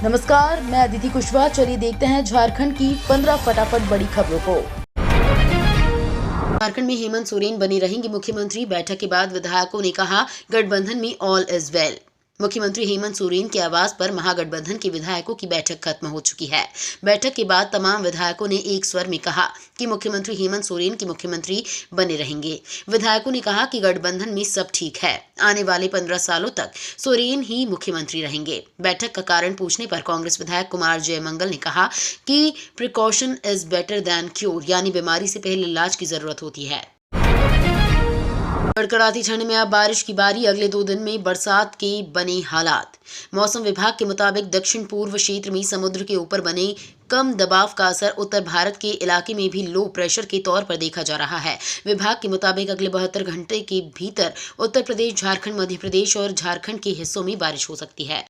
नमस्कार, मैं अदिति कुशवाहा। चलिए देखते हैं झारखंड की 15 फटाफट बड़ी खबरों को। झारखंड में हेमंत सोरेन बने रहेंगे मुख्यमंत्री। बैठक के बाद विधायकों ने कहा गठबंधन में ऑल इज वेल। मुख्यमंत्री हेमंत सोरेन के आवास पर महागठबंधन के विधायकों की बैठक खत्म हो चुकी है। बैठक के बाद तमाम विधायकों ने एक स्वर में कहा कि मुख्यमंत्री हेमंत सोरेन के मुख्यमंत्री बने रहेंगे। विधायकों ने कहा कि गठबंधन में सब ठीक है, आने वाले 15 सालों तक सोरेन ही मुख्यमंत्री रहेंगे। बैठक का कारण पूछने पर कांग्रेस विधायक कुमार जयमंगल ने कहा कि precaution is better than cure, यानी बीमारी से पहले इलाज की जरूरत होती है। कड़कड़ाती ठंड में अब बारिश की बारी। अगले 2 दिन में बरसात के बने हालात। मौसम विभाग के मुताबिक दक्षिण पूर्व क्षेत्र में समुद्र के ऊपर बने कम दबाव का असर उत्तर भारत के इलाके में भी लो प्रेशर के तौर पर देखा जा रहा है। विभाग के मुताबिक अगले 72 घंटे के भीतर उत्तर प्रदेश, झारखंड, मध्य प्रदेश और झारखंड के हिस्सों में बारिश हो सकती है।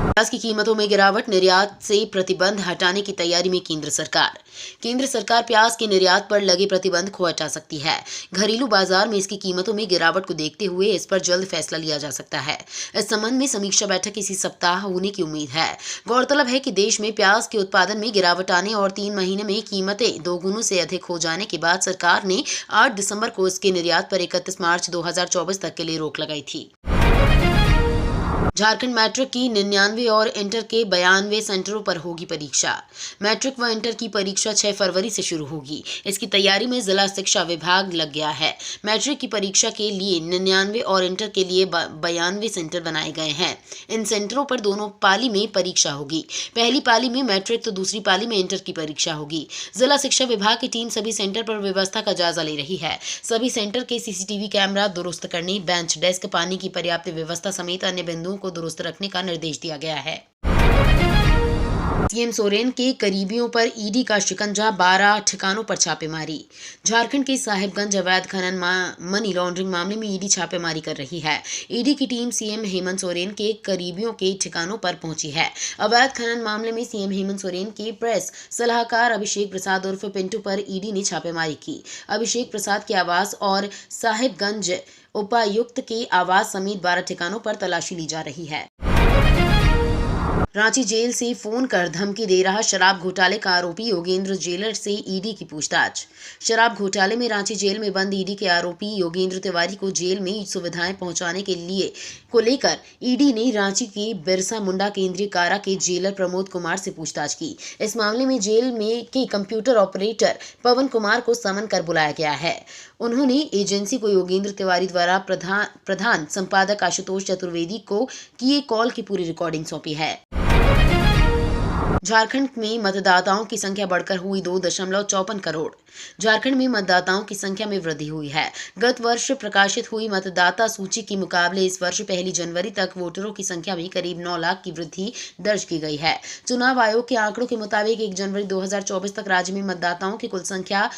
प्याज की कीमतों में गिरावट। निर्यात से प्रतिबंध हटाने की तैयारी में केंद्र सरकार। केंद्र सरकार प्याज के निर्यात पर लगे प्रतिबंध को हटा सकती है। घरेलू बाजार में इसकी कीमतों में गिरावट को देखते हुए इस पर जल्द फैसला लिया जा सकता है। इस संबंध में समीक्षा बैठक इसी सप्ताह होने की उम्मीद है। गौरतलब है कि देश में प्याज के उत्पादन में गिरावट आने और 3 महीने में कीमतें दोगुनों से अधिक हो जाने के बाद सरकार ने 8 दिसंबर को इसके निर्यात पर 31 मार्च 2024 तक के लिए रोक लगाई थी। झारखंड मैट्रिक की 99 और इंटर के 92 सेंटरों पर होगी परीक्षा। मैट्रिक व इंटर की परीक्षा 6 फरवरी से शुरू होगी। इसकी तैयारी में जिला शिक्षा विभाग लग गया है। मैट्रिक की परीक्षा के लिए 99 और इंटर के लिए 92 सेंटर बनाए गए हैं। इन सेंटरों पर दोनों पाली में परीक्षा होगी। पहली पाली में मैट्रिक तो दूसरी पाली में इंटर की परीक्षा होगी। जिला शिक्षा विभाग की टीम सभी सेंटर पर व्यवस्था का जायजा ले रही है। सभी सेंटर के सीसीटीवी कैमरा दुरुस्त करने, बेंच डेस्क, पानी की पर्याप्त व्यवस्था समेत अन्य बिंदुओं को दुरुस्त रखने का निर्देश दिया गया है। सीएम सोरेन के करीबियों पर ईडी का शिकंजा, 12 ठिकानों पर छापेमारी। झारखंड के साहिबगंज अवैध खनन मनी लॉन्ड्रिंग मामले में ईडी छापेमारी कर रही है। ईडी की टीम सीएम हेमंत सोरेन के करीबियों के ठिकानों पर पहुंची है। अवैध खनन मामले में सीएम हेमंत सोरेन के प्रेस सलाहकार अभिषेक प्रसाद उर्फ पिंटू पर ईडी ने छापेमारी की। अभिषेक प्रसाद के आवास और साहिबगंज उपायुक्त के आवास समेत 12 ठिकानों पर तलाशी ली जा रही है। रांची जेल से फोन कर धमकी दे रहा शराब घोटाले का आरोपी योगेंद्र जेलर से ईडी की पूछताछ। शराब घोटाले में रांची जेल में बंद ईडी के आरोपी योगेंद्र तिवारी को जेल में सुविधाएं पहुंचाने के लिए लेकर ईडी ने रांची के बिरसा मुंडा केंद्रीय कारा के जेलर प्रमोद कुमार से पूछताछ की। इस मामले में जेल में के कंप्यूटर ऑपरेटर पवन कुमार को समन कर बुलाया गया है। उन्होंने एजेंसी को योगेंद्र तिवारी द्वारा प्रधान संपादक आशुतोष चतुर्वेदी को किए कॉल की पूरी रिकॉर्डिंग सौंपी है। झारखंड में मतदाताओं की संख्या बढ़कर हुई 2.54 करोड़। झारखंड में मतदाताओं की संख्या में वृद्धि हुई है। गत वर्ष प्रकाशित हुई मतदाता सूची के मुकाबले इस वर्ष 1 जनवरी तक वोटरों की संख्या में करीब 9 लाख की वृद्धि दर्ज की गई है। चुनाव आयोग के आंकड़ों के मुताबिक 1 जनवरी 2024 तक राज्य में मतदाताओं की कुल संख्या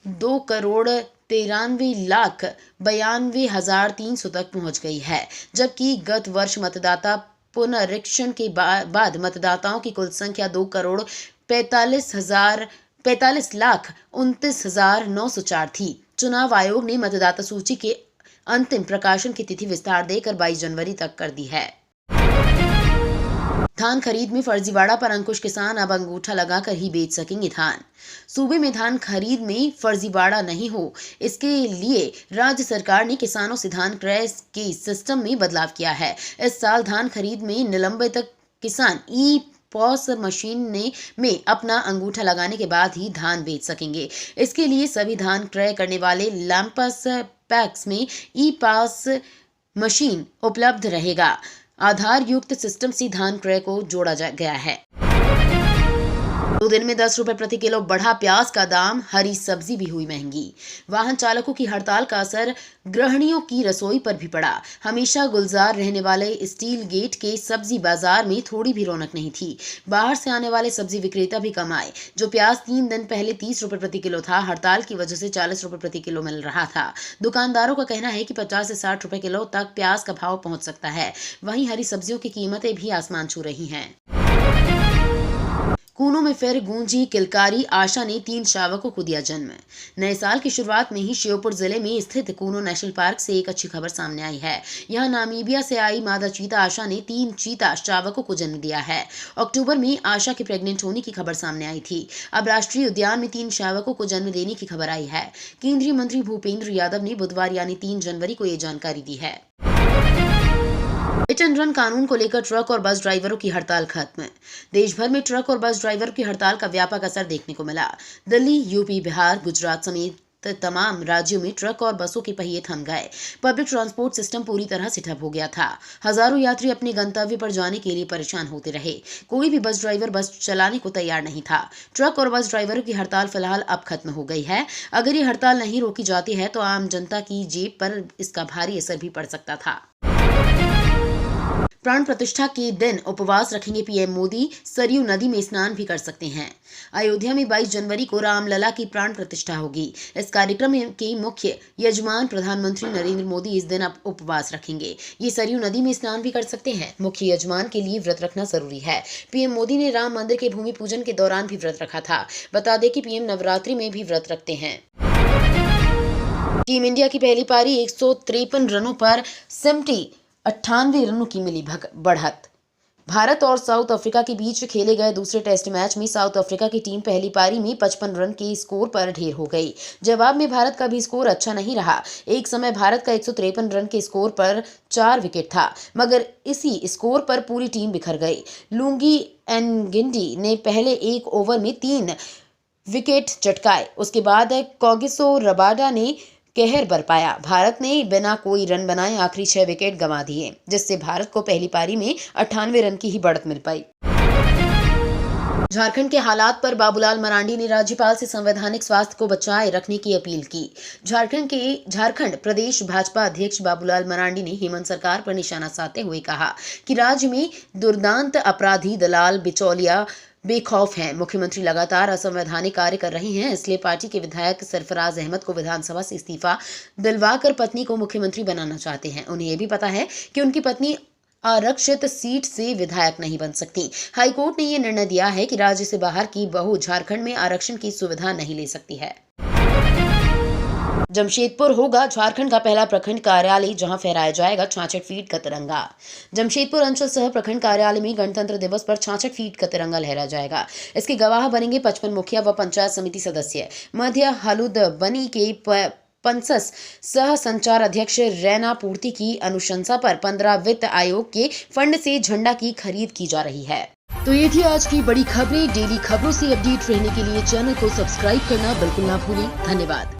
2,93,92,300 तक पहुंच गई है, जबकि गत वर्ष मतदाता पुनरीक्षण के बाद मतदाताओं की कुल संख्या 2,45,29,904 थी। चुनाव आयोग ने मतदाता सूची के अंतिम प्रकाशन की तिथि विस्तार देकर 22 जनवरी तक कर दी है। धान खरीद में फर्जीवाड़ा पर अंकुश। किसान अब अंगूठा लगाकर ही बेच सकेंगे धान। सूबे में धान खरीद में फर्जीवाड़ा नहीं हो, इसके लिए राज्य सरकार ने किसानों से धान क्रय के सिस्टम में बदलाव किया है। इस साल धान खरीद में निलंबित किसान ई-पॉस मशीन में अपना अंगूठा लगाने के बाद ही धान बेच सकेंगे। इसके लिए सभी धान क्रय करने वाले लैंपस पैक्स में ई-पास मशीन उपलब्ध रहेगा। आधार युक्त सिस्टम से धान क्रय को जोड़ा गया है। 2 दिन में 10 रुपए प्रति किलो बढ़ा प्याज का दाम। हरी सब्जी भी हुई महंगी। वाहन चालकों की हड़ताल का असर गृहिणियों की रसोई पर भी पड़ा। हमेशा गुलजार रहने वाले स्टील गेट के सब्जी बाजार में थोड़ी भी रौनक नहीं थी। बाहर से आने वाले सब्जी विक्रेता भी कम आए। जो प्याज 3 दिन पहले 30 रुपए प्रति किलो था, हड़ताल की वजह से 40 रुपए प्रति किलो मिल रहा था। दुकानदारों का कहना है कि 50 से 60 रुपए किलो तक प्याज का भाव पहुंच सकता है। वहीं हरी सब्जियों की कीमतें भी आसमान छू रही हैं। कूनों में फिर गूंजी किलकारी, आशा ने 3 शावकों को दिया जन्म। नए साल की शुरुआत में ही श्योपुर जिले में स्थित कूनो नेशनल पार्क से एक अच्छी खबर सामने आई है। यहाँ नामीबिया से आई मादा चीता आशा ने 3 चीता शावकों को जन्म दिया है। अक्टूबर में आशा के प्रेग्नेंट होने की खबर सामने आई थी। अब राष्ट्रीय उद्यान में 3 शावकों को जन्म देने की खबर आई है। केंद्रीय मंत्री भूपेंद्र यादव ने बुधवार यानी 3 जनवरी को ये जानकारी दी है। हिट एंड रन कानून को लेकर ट्रक और बस ड्राइवरों की हड़ताल खत्म। देश भर में ट्रक और बस ड्राइवरों की हड़ताल का व्यापक असर देखने को मिला। दिल्ली, यूपी, बिहार, गुजरात समेत तमाम राज्यों में ट्रक और बसों के पहिए थम गए। पब्लिक ट्रांसपोर्ट सिस्टम पूरी तरह से ठप हो गया था। हजारों यात्री अपने गंतव्य पर जाने के लिए परेशान होते रहे। कोई भी बस ड्राइवर बस चलाने को तैयार नहीं था। ट्रक और बस ड्राइवरों की हड़ताल फिलहाल अब खत्म हो गई है। अगर ये हड़ताल नहीं रोकी जाती है तो आम जनता की जेब पर इसका भारी असर भी पड़ सकता था। प्राण प्रतिष्ठा के दिन उपवास रखेंगे पीएम मोदी, सरयू नदी में स्नान भी कर सकते हैं। अयोध्या में 22 जनवरी को रामलला की प्राण प्रतिष्ठा होगी। इस कार्यक्रम के मुख्य यजमान प्रधानमंत्री नरेंद्र मोदी इस दिन उपवास रखेंगे। ये सरयू नदी में स्नान भी कर सकते हैं। मुख्य यजमान के लिए व्रत रखना जरूरी है। पीएम मोदी ने राम मंदिर के भूमि पूजन के दौरान भी व्रत रखा था। बता दें कि पीएम नवरात्रि में भी व्रत रखते हैं। टीम इंडिया की पहली पारी 153 रनों पर सिमटी 98 रनों की मिली बढ़त। भारत और साउथ अफ्रीका के बीच खेले गए दूसरे टेस्ट मैच में साउथ अफ्रीका की टीम पहली पारी में 55 रन के स्कोर पर ढेर हो गई। जवाब में भारत का भी स्कोर अच्छा नहीं रहा। एक समय भारत का 153 रन के स्कोर पर 4 विकेट था, मगर इसी स्कोर पर पूरी टीम बिखर गई। लुंगी एनगिंडी ने पहले 1 ओवर में 3 विकेट चटकाए। उसके बाद कॉगिसो रबाडा ने कहर बरपाया। भारत ने बिना कोई रन बनाए आखिरी 6 विकेट गंवा दिए, जिससे भारत को पहली पारी में 98 रन की ही बढ़त मिल पाई। झारखंड के हालात पर बाबूलाल मरांडी ने राज्यपाल से संवैधानिक स्वास्थ्य को बचाए रखने की अपील की। झारखंड प्रदेश भाजपा अध्यक्ष बाबूलाल मरांडी ने हेमंत सरकार पर निशाना साधते हुए कहा कि राज्य में दुर्दांत अपराधी, दलाल, बिचौलिया बेखौफ हैं। मुख्यमंत्री लगातार असंवैधानिक कार्य कर रहे हैं, इसलिए पार्टी के विधायक सरफराज अहमद को विधानसभा से इस्तीफा दिलवाकर पत्नी को मुख्यमंत्री बनाना चाहते हैं। उन्हें यह भी पता है कि उनकी पत्नी आरक्षित सीट से विधायक नहीं बन सकती। हाईकोर्ट ने यह निर्णय दिया है कि राज्य से बाहर की बहू झारखंड में आरक्षण की सुविधा नहीं ले सकती है। जमशेदपुर होगा झारखंड का पहला प्रखंड कार्यालय, जहां फहराया जाएगा 66 फीट का तिरंगा। जमशेदपुर अंचल सह प्रखंड कार्यालय में गणतंत्र दिवस पर 66 फीट का तिरंगा लहरा जाएगा। इसके गवाह बनेंगे 55 मुखिया व पंचायत समिति सदस्य। मध्य हलुद बनी के पंसस सह संचार अध्यक्ष रैना पूर्ति की अनुशंसा पर 15 वित्त आयोग के फंड से झंडा की खरीद की जा रही है। तो ये थी आज की बड़ी खबरें। डेली खबरों से अपडेट रहने के लिए चैनल को सब्सक्राइब करना बिल्कुल ना भूलें। धन्यवाद।